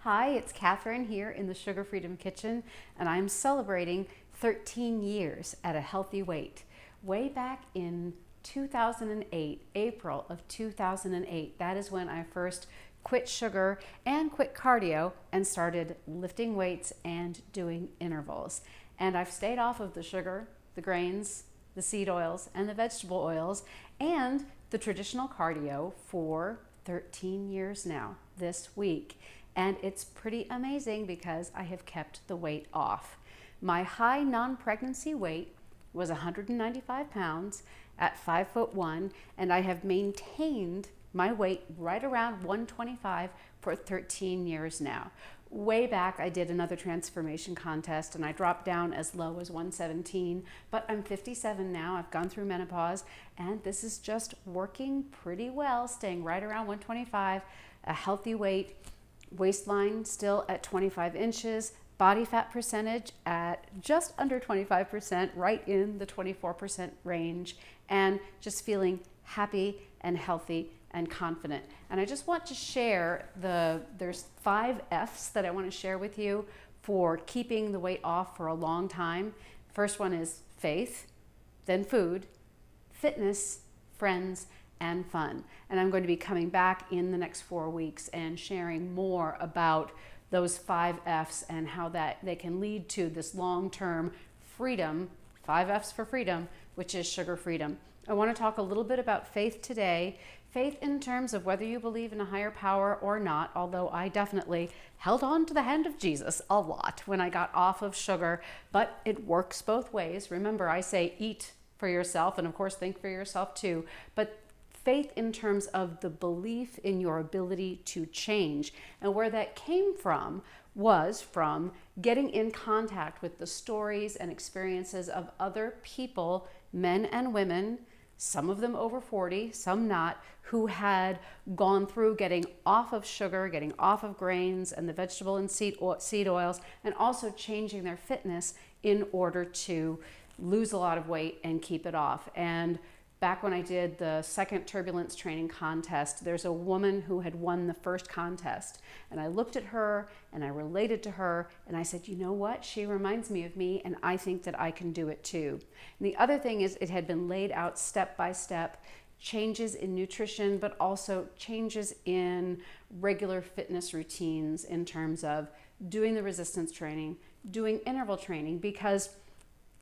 Hi, it's Catherine here in the Sugar Freedom Kitchen, and I'm celebrating 13 years at a healthy weight. Way back in 2008, April of 2008, that is when I first quit sugar and quit cardio and started lifting weights and doing intervals. And I've stayed off of the sugar, the grains, the seed oils, and the vegetable oils, and the traditional cardio for 13 years now this week. And it's pretty amazing because I have kept the weight off. My high non-pregnancy weight was 195 pounds at 5'1", and I have maintained my weight right around 125 for 13 years now. Way back, I did another transformation contest and I dropped down as low as 117, but I'm 57 now. I've gone through menopause and this is just working pretty well, staying right around 125, a healthy weight, waistline still at 25 inches, body fat percentage at just under 25%, right in the 24% range, and just feeling happy and healthy and confident. And I just want to share there's 5 F's that I want to share with you for keeping the weight off for a long time. First one is faith, then food, fitness, friends, and fun. And I'm going to be coming back in the next 4 weeks and sharing more about those 5 F's and how that they can lead to this long-term freedom, 5 F's for freedom, which is sugar freedom. I want to talk a little bit about faith today. Faith in terms of whether you believe in a higher power or not, although I definitely held on to the hand of Jesus a lot when I got off of sugar, but it works both ways. Remember, I say eat for yourself and of course think for yourself too, but faith in terms of the belief in your ability to change. And where that came from was from getting in contact with the stories and experiences of other people, men and women, some of them over 40, some not, who had gone through getting off of sugar, getting off of grains and the vegetable and seed oils, and also changing their fitness in order to lose a lot of weight and keep it off. And back when I did the second turbulence training contest, there's a woman who had won the first contest. And I looked at her and I related to her and I said, you know what? She reminds me of me and I think that I can do it too. And the other thing is it had been laid out step by step, changes in nutrition, but also changes in regular fitness routines in terms of doing the resistance training, doing interval training, because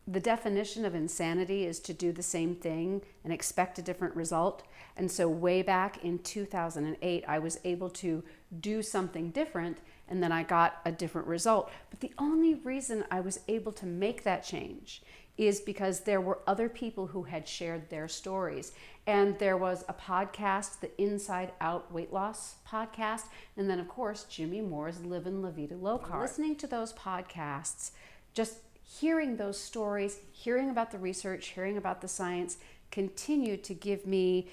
the definition of insanity is to do the same thing and expect a different result. And so way back in 2008, I was able to do something different and then I got a different result. But the only reason I was able to make that change is because there were other people who had shared their stories. And there was a podcast, the Inside Out Weight Loss podcast. And then of course, Jimmy Moore's Livin' La Vida Low Carb. Listening to those podcasts, just hearing those stories, hearing about the research, hearing about the science, continued to give me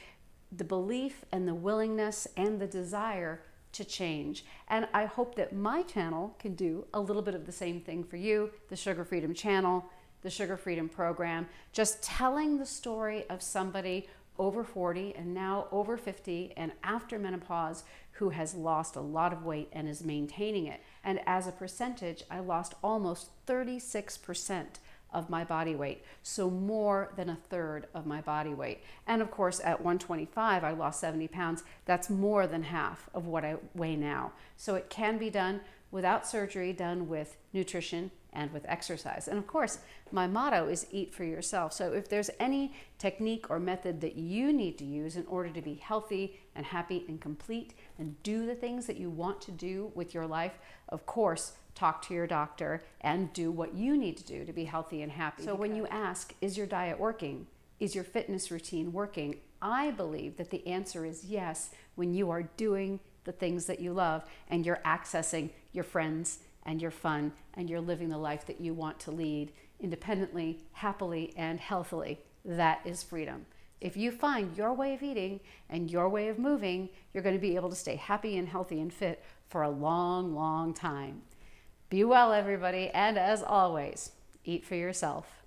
the belief and the willingness and the desire to change. And I hope that my channel can do a little bit of the same thing for you, the Sugar Freedom channel, the Sugar Freedom program, just telling the story of somebody over 40 and now over 50 and after menopause who has lost a lot of weight and is maintaining it. And as a percentage, I lost almost 36% of my body weight, so more than a third of my body weight. And of course, at 125, I lost 70 pounds. That's more than half of what I weigh now. So it can be done without surgery, done with nutrition and with exercise. And of course, my motto is eat for yourself. So if there's any technique or method that you need to use in order to be healthy and happy and complete and do the things that you want to do with your life, of course, talk to your doctor and do what you need to do to be healthy and happy. So when you ask, is your diet working? Is your fitness routine working? I believe that the answer is yes when you are doing the things that you love and you're accessing your friends and your fun and you're living the life that you want to lead independently, happily, and healthily. That is freedom. If you find your way of eating and your way of moving, you're going to be able to stay happy and healthy and fit for a long, long time. Be well, everybody, and as always, eat for yourself.